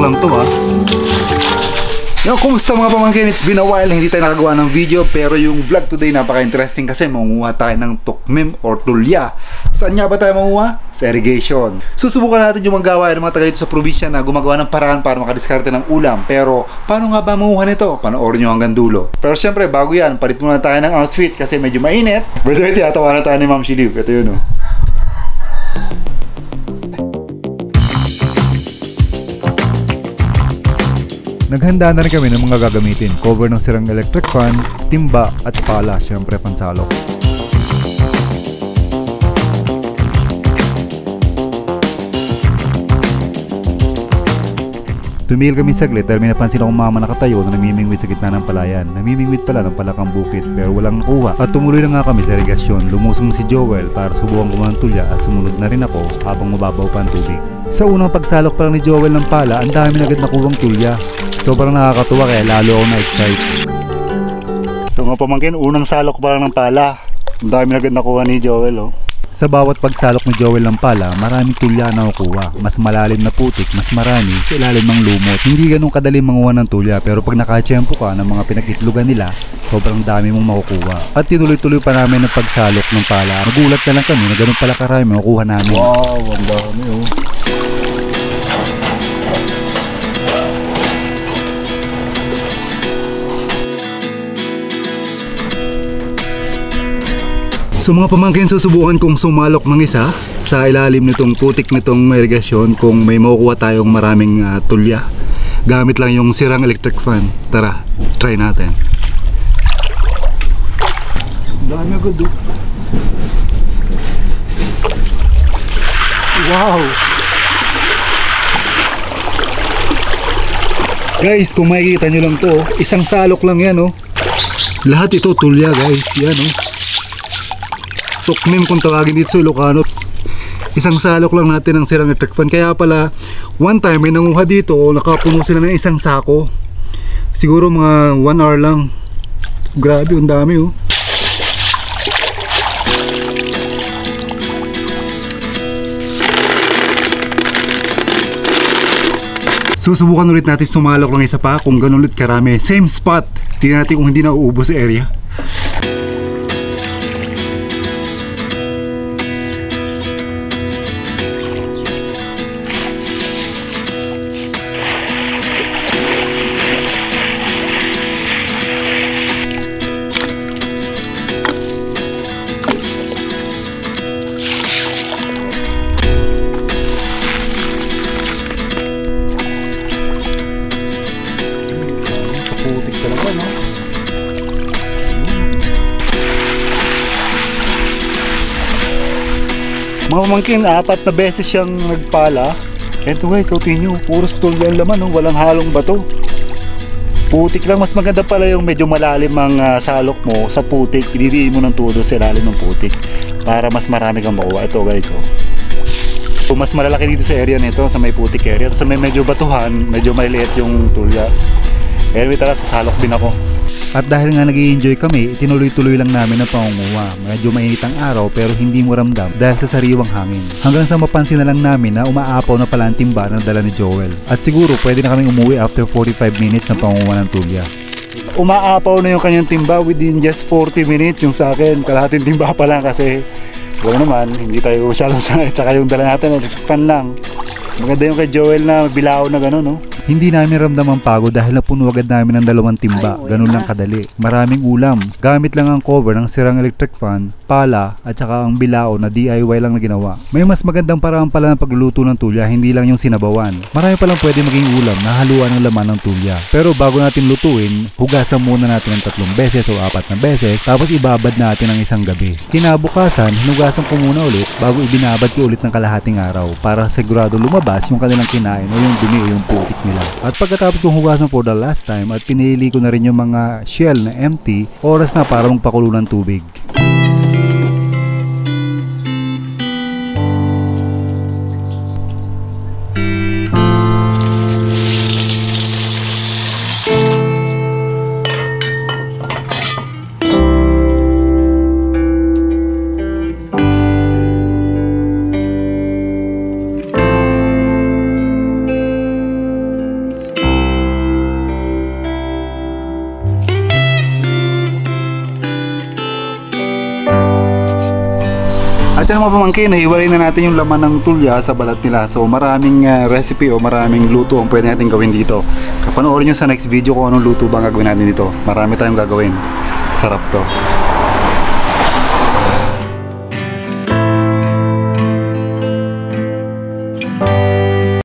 lang to ha. Yo, kumusta mga pamangkin? It's been a while, hindi tayo nakagawa ng video. Pero yung vlog today napaka-interesting kasi mangunguha tayo ng tukmim or tulya. Saan nga ba tayo manguha? Sa irrigation. Susubukan natin yung magawa ng mga taga dito sa probinsya na gumagawa ng paraan para makadiskarte ng ulam. Pero paano nga ba manguha nito? Panoorin nyo hanggang dulo. Pero syempre bago yan, palit muna tayo ng outfit kasi medyo mainit. By the way, tinatawanan tayo ni Ma'am Shiliv. Ito yun oh. Naghanda na rin kami ng mga gagamitin. Cover ng sirang electric fan, timba at pala, syempre pansalok. Tumigil kami saglit dahil may napansin akong mama nakatayo na namimingwit sa gitna ng palayan. Namimingwit pala ng palakang bukid pero walang nakuha. At tumuloy na nga kami sa irigasyon. Lumusong si Joel para subukan kumuha ng tulya at sumunod na rin ako habang mababaw pa ang tubig. Sa unang pagsalok pa lang ni Joel ng pala, ang dami na agad nakuhang tulya. Sobrang nakakatuwa kaya lalo ako na-excite. So mga pamangkin, unang salok pa lang ng pala. Ang dami na agad nakuha ni Joel oh. Sa bawat pagsalok ni Joel ng pala, maraming tulya na nakukuha. Mas malalim na putik, mas marami sa ilalim ng lumot. Hindi ganun kadali manguha ng tulya pero pag nakatsyempo ka ng mga pinag-itlugan nila, sobrang dami mong makukuha. At tinuloy-tuloy pa namin ng pagsalok ng pala. Nagulat na lang kami na ganun pala karami makukuha namin. Wow, ang dami oh. So mga pamangkin, susubukan kong sumalok ng isa sa ilalim nitong putik nitong irigasyon kung may makukuha tayong maraming tulya. Gamit lang yung sirang electric fan. Tara, try natin. Dami agad oh. Wow! Guys, kung makikita nyo lang to, isang salok lang yan oh. Lahat ito tulya guys, yan oh. Tukmim kung tawagin dito sa Ilocano. Isang salok lang natin ng sirang electric fan. Kaya pala one time may nanguha dito, nakapuno sila ng isang sako. Siguro mga 1 hour lang. Grabe, ang dami oh. Susubukan ulit natin sumalok lang isa pa kung ganun ulit karami. Same spot. Tingnan natin kung hindi na uubos sa area. Putik talaga no. Mga pamangkin, 4 na beses siyang nagpala. Eto guys, so tingin nyo, puro tulya ang laman no? Walang halong bato. Putik lang, mas maganda pala yung medyo malalim ang salok mo sa putik. Idiriin mo ng todo sa ilalim ng putik para mas marami kang makuha. Ito guys oh. So, mas malalaki dito sa area nito, sa may putik area. So may medyo batuhan, medyo maliliit yung tulya. Anyway, tara, sasalok din ako. At dahil nga nag-i-enjoy kami, itinuloy-tuloy lang namin ang pangunguha. Medyo mainit ang araw pero hindi mo ramdam dahil sa sariwang hangin. Hanggang sa mapansin na lang namin na umaapaw na pala ang timba na dala ni Joel. At siguro pwede na kaming umuwi after 45 minutes ng pangunguha ng tulya. Umaapaw na yung kanyang timba within just 40 minutes. Yung sa akin, kalahating timba pa lang kasi wala naman, hindi tayo masyadong sanay. Tsaka yung dala natin, pan lang. Maganda yung kay Joel na bilao na gano'n no. Hindi namin ramdam ang pagod dahil napuno agad namin ng 2 timba. Ganun lang kadali. Maraming ulam. Gamit lang ang cover ng sirang electric fan, pala at saka ang bilao na DIY lang na ginawa. May mas magandang paraan pala ng pagluluto ng tulya, hindi lang yung sinabawan. Marami palang pwede maging ulam na haluan ng laman ng tulya. Pero bago natin lutuin, hugasan muna natin ng 3 beses o 4 na beses tapos ibabad natin ng isang gabi. Kinabukasan, hinugasan ko muna ulit bago ibinabad ko ulit ng kalahating araw para sigurado lumabas yung kanilang kinain o yung dumi o yung putik nila. At pagkatapos kong hugasan for the last time at pinili ko na rin yung mga shell na empty, oras na para magpakulo ng tubig. natin mga pamangkin, nahiwalay na natin yung laman ng tulya sa balat nila. So maraming recipe o maraming luto ang pwede natin gawin dito. Panoorin nyo sa next video kung anong luto bang gagawin natin dito. Marami tayong gagawin. Sarap to.